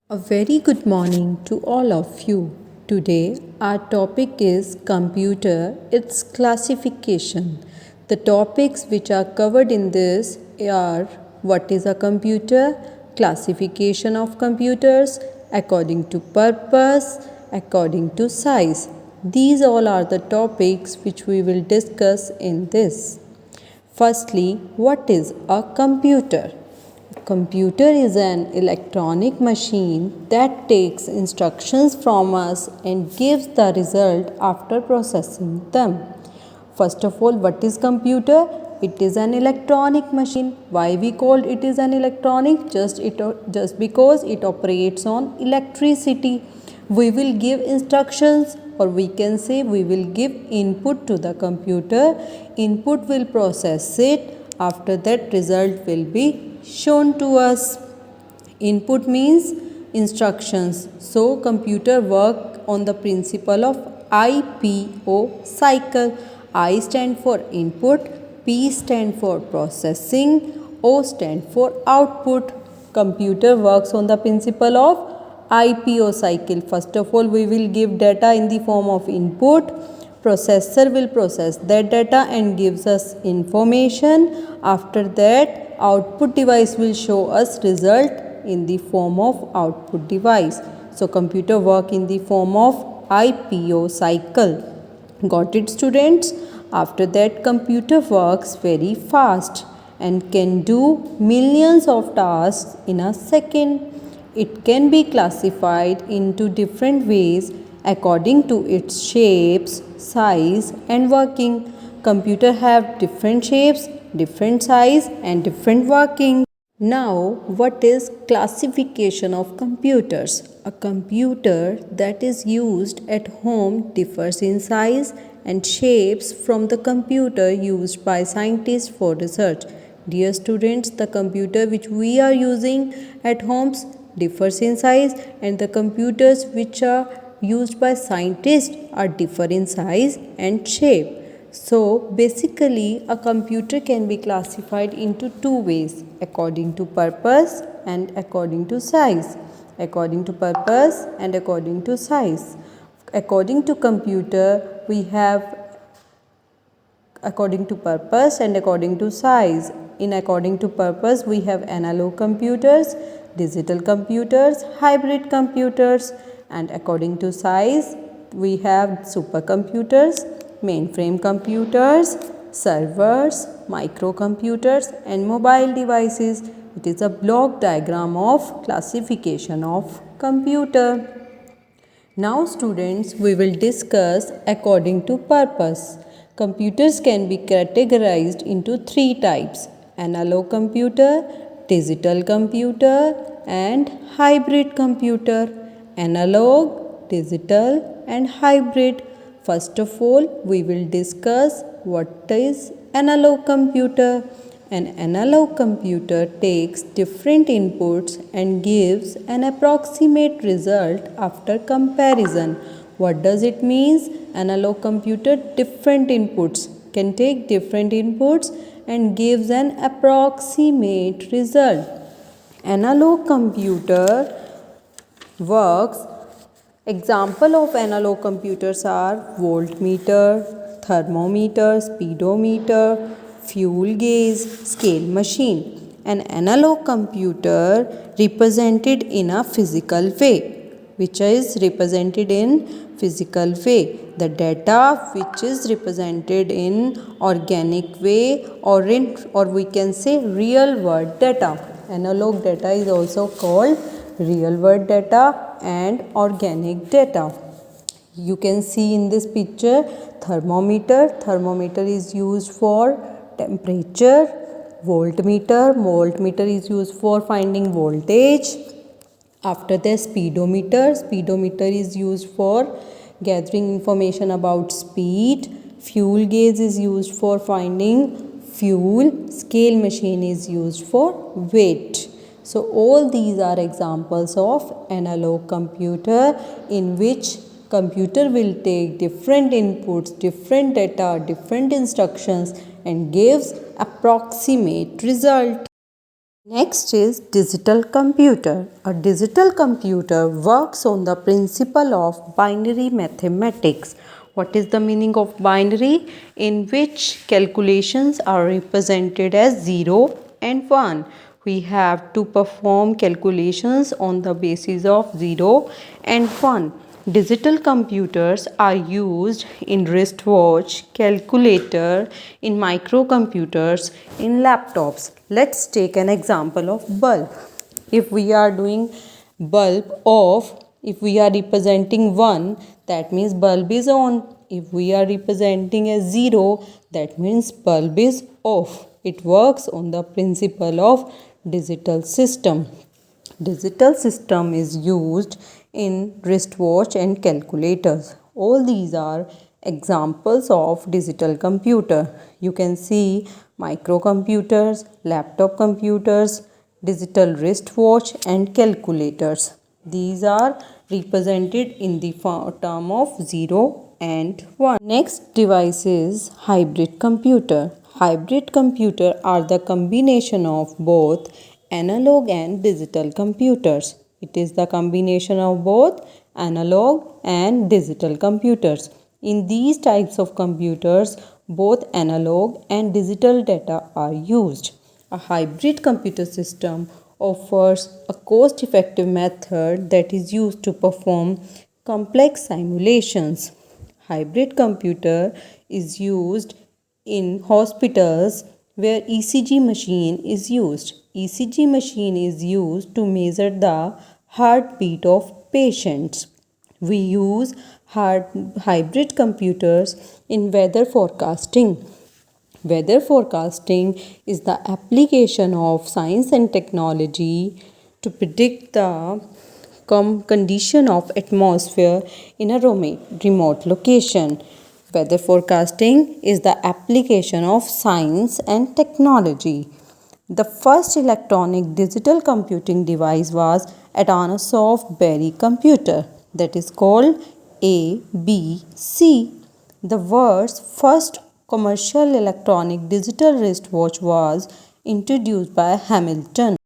A very good morning to all of you. Today our topic is computer, its classification. The topics which are covered in this are what is a computer, classification of computers, according to purpose, according to size. These all are the topics which we will discuss in this. Firstly, what is a computer? Computer is an electronic machine that takes instructions from us and gives the result after processing them. First of all, what is computer? It is an electronic machine. Why we called it is an electronic? Just because it operates on electricity. We will give instructions, or we can say we will give input to the computer. Input will process it. After that, result will be shown to us. Input means instructions. So computer work on the principle of IPO cycle. I stand for input, P stand for processing, O stand for output. Computer works on the principle of IPO cycle. First of all, we will give data in the form of input. Processor will process that data and gives us information. After that, output device will show us result in the form of output device. So computer work in the form of IPO cycle. Got it, students? After that, computer works very fast and can do millions of tasks in a second. It can be classified into different ways according to its shapes, size and working. Computer have different shapes, different size and different working. Now, what is classification of computers? A computer that is used at home differs in size and shapes from the computer used by scientists for research. Dear students, the computer which we are using at homes differs in size, and the computers which are used by scientists are differ in size and shape. So basically a computer can be classified into two ways, according to purpose and according to size. According to purpose and according to size. According to computer, we have according to purpose and according to size. In according to purpose, we have analog computers, digital computers, hybrid computers, and according to size, we have supercomputers, mainframe computers, servers, microcomputers, and mobile devices. It is a block diagram of classification of computer. Now students, we will discuss according to purpose. Computers can be categorized into three types: analog computer, digital computer and hybrid computer. Analog, digital and hybrid. First of all, we will discuss what is analog computer. An analog computer takes different inputs and gives an approximate result after comparison. What does it mean? Analog computer different inputs can take different inputs and gives an approximate result. Analog computer works. Example of analog computers are voltmeter, thermometer, speedometer, fuel gauge, scale machine. An analog computer represented in a physical way, which is represented in physical way. The data which is represented in organic way or we can say real world data. Analog data is also called real world data and organic data. You can see in this picture thermometer. Thermometer is used for temperature. Voltmeter is used for finding voltage. After that, speedometer is used for gathering information about speed. Fuel gauge is used for finding fuel. Scale machine is used for weight. So all these are examples of analog computer, in which computer will take different inputs, different data, different instructions and gives approximate result. Next is digital computer. A digital computer works on the principle of binary mathematics. What is the meaning of binary? In which calculations are represented as 0 and 1. We have to perform calculations on the basis of 0 and 1. Digital computers are used in wristwatch, calculator, in microcomputers, in laptops. Let's take an example of bulb. If we are doing if we are representing 1, that means bulb is on. If we are representing as 0, that means bulb is off. It works on the principle of digital system. Digital system is used in wristwatch and calculators. All these are examples of digital computer. You can see microcomputers, laptop computers, digital wristwatch and calculators. These are represented in the term of 0 and 1. Next device is hybrid computer. Hybrid computer are the combination of both analog and digital computers. It is the combination of both analog and digital computers. In these types of computers, both analog and digital data are used. A hybrid computer system offers a cost-effective method that is used to perform complex simulations. Hybrid computer is used in hospitals where ECG machine is used. ECG machine is used to measure the heartbeat of patients. We use hybrid computers in weather forecasting. Weather forecasting is the application of science and technology to predict the condition of atmosphere in a remote location. Weather forecasting is the application of science and technology. The first electronic digital computing device was Atanasoff Berry computer, that is called ABC. The world's first commercial electronic digital wristwatch was introduced by Hamilton.